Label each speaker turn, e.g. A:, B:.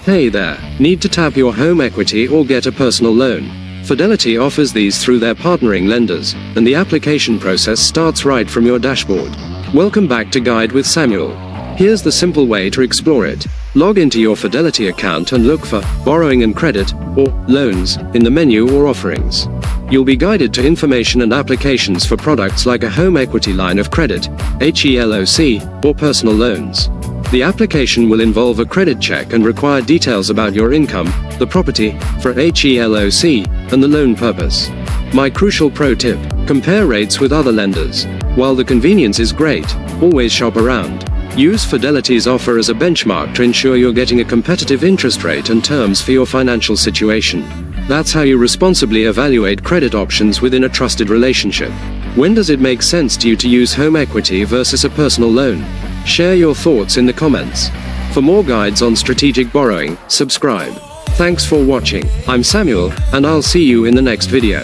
A: Hey there, need to tap your home equity or get a personal loan? Fidelity offers these through their partnering lenders, and the application process starts right from your dashboard. Welcome back to Guide with Samuel. Here's the simple way to explore it. Log into your Fidelity account and look for Borrowing and Credit, or Loans, in the menu or Offerings. You'll be guided to information and applications for products like a home equity line of credit, HELOC, or personal loans. The application will involve a credit check and require details about your income, the property, for HELOC, and the loan purpose. My crucial pro tip: compare rates with other lenders. While the convenience is great, always shop around. Use Fidelity's offer as a benchmark to ensure you're getting a competitive interest rate and terms for your financial situation. That's how you responsibly evaluate credit options within a trusted relationship. When does it make sense to you to use home equity versus a personal loan? Share your thoughts in the comments. For more guides on strategic borrowing, subscribe. Thanks for watching. I'm Samuel, and I'll see you in the next video.